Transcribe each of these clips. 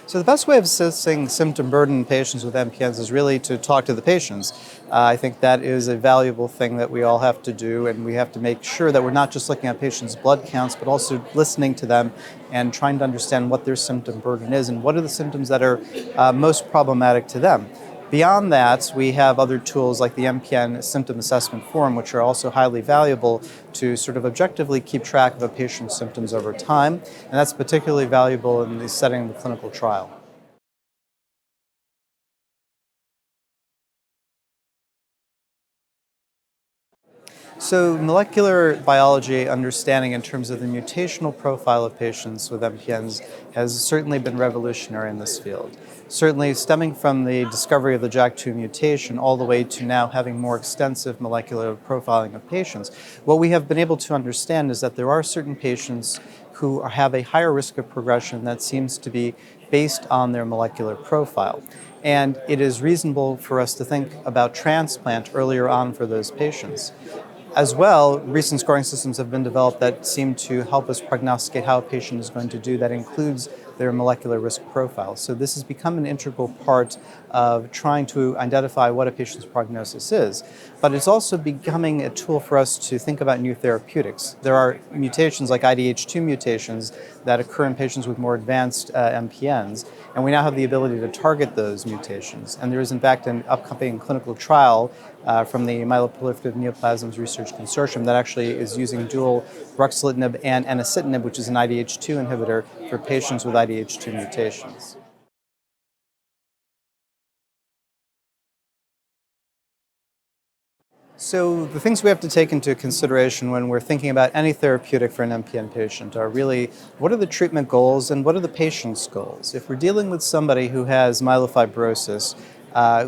So the best way of assessing symptom burden in patients with MPNs is really to talk to the patients. I think that is a valuable thing that we all have to do, and we have to make sure that we're not just looking at patients' blood counts, but also listening to them and trying to understand what their symptom burden is and what are the symptoms that are most problematic to them. Beyond that, we have other tools like the MPN symptom assessment form, which are also highly valuable to sort of objectively keep track of a patient's symptoms over time, and that's particularly valuable in the setting of the clinical trial. So molecular biology understanding in terms of the mutational profile of patients with MPNs has certainly been revolutionary in this field. Certainly stemming from the discovery of the JAK2 mutation all the way to now having more extensive molecular profiling of patients, what we have been able to understand is that there are certain patients who have a higher risk of progression that seems to be based on their molecular profile. And it is reasonable for us to think about transplant earlier on for those patients. As well, recent scoring systems have been developed that seem to help us prognosticate how a patient is going to do. That includes their molecular risk profile. So this has become an integral part of trying to identify what a patient's prognosis is. But it's also becoming a tool for us to think about new therapeutics. There are mutations like IDH2 mutations that occur in patients with more advanced MPNs, and we now have the ability to target those mutations. And there is, in fact, an upcoming clinical trial from the Myeloproliferative Neoplasms Research Consortium that actually is using dual ruxolitinib and enasidenib, which is an IDH2 inhibitor, for patients with IDH2 mutations. So the things we have to take into consideration when we're thinking about any therapeutic for an MPN patient are really what are the treatment goals and what are the patient's goals. If we're dealing with somebody who has myelofibrosis,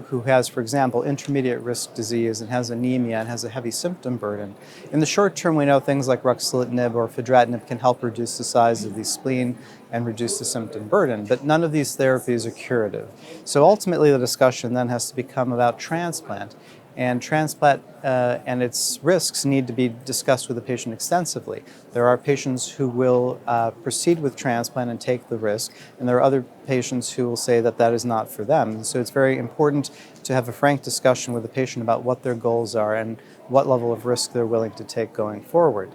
who has, for example, intermediate risk disease and has anemia and has a heavy symptom burden, in the short term we know things like ruxolitinib or fedratinib can help reduce the size of the spleen and reduce the symptom burden, but none of these therapies are curative. So ultimately the discussion then has to become about transplant. And transplant and its risks need to be discussed with the patient extensively. There are patients who will proceed with transplant and take the risk, and there are other patients who will say that that is not for them. So it's very important to have a frank discussion with the patient about what their goals are and what level of risk they're willing to take going forward.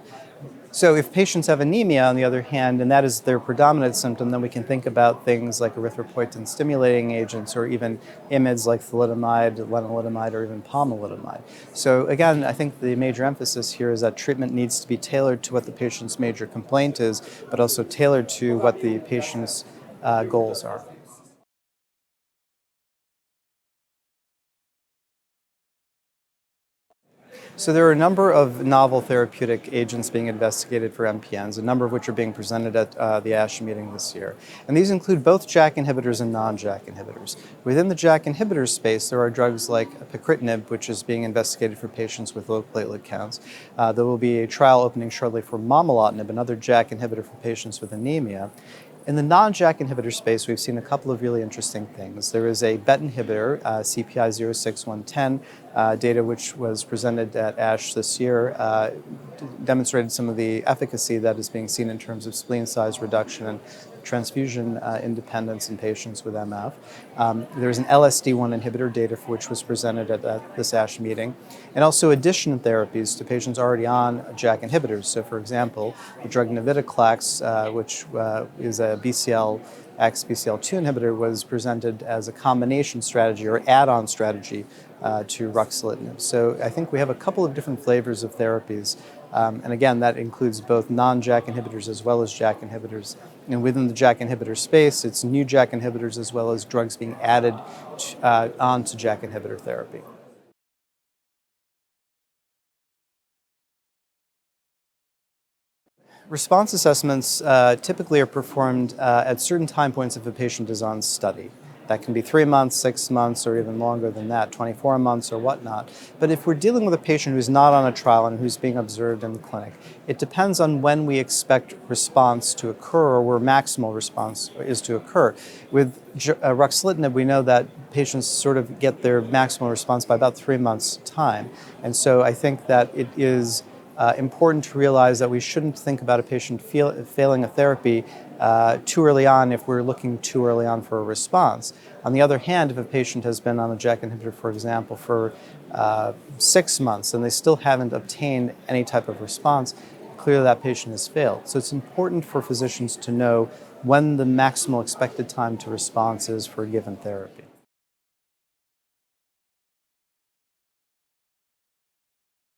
So if patients have anemia, on the other hand, and that is their predominant symptom, then we can think about things like erythropoietin-stimulating agents or even IMiDs like thalidomide, lenalidomide, or even pomalidomide. So again, I think the major emphasis here is that treatment needs to be tailored to what the patient's major complaint is, but also tailored to what the patient's goals are. So there are a number of novel therapeutic agents being investigated for MPNs, a number of which are being presented at the ASH meeting this year. And these include both JAK inhibitors and non-JAK inhibitors. Within the JAK inhibitor space, there are drugs like pacritinib, which is being investigated for patients with low platelet counts. There will be a trial opening shortly for momelotinib, another JAK inhibitor for patients with anemia. In the non-JAK inhibitor space, we've seen a couple of really interesting things. There is a BET inhibitor, CPI 06110, data which was presented at ASH this year, demonstrated some of the efficacy that is being seen in terms of spleen size reduction and transfusion independence in patients with MF. There's an LSD1 inhibitor data for which was presented at this ASH meeting, and also addition therapies to patients already on JAK inhibitors. So for example, the drug navitoclax, which is a BCL-X/BCL2 inhibitor, was presented as a combination strategy or add-on strategy to ruxolitinib. So I think we have a couple of different flavors of therapies. And again, that includes both non-JAK inhibitors as well as JAK inhibitors. And within the JAK inhibitor space, it's new JAK inhibitors as well as drugs being added onto JAK inhibitor therapy. Response assessments typically are performed at certain time points if a patient is on study. That can be 3 months, 6 months, or even longer than that, 24 months or whatnot. But if we're dealing with a patient who's not on a trial and who's being observed in the clinic, it depends on when we expect response to occur or where maximal response is to occur. With ruxolitinib, we know that patients sort of get their maximal response by about 3 months' time. And so I think that it is important to realize that we shouldn't think about a patient failing a therapy too early on if we're looking too early on for a response. On the other hand, if a patient has been on a JAK inhibitor, for example, for 6 months and they still haven't obtained any type of response, clearly that patient has failed. So it's important for physicians to know when the maximal expected time to response is for a given therapy.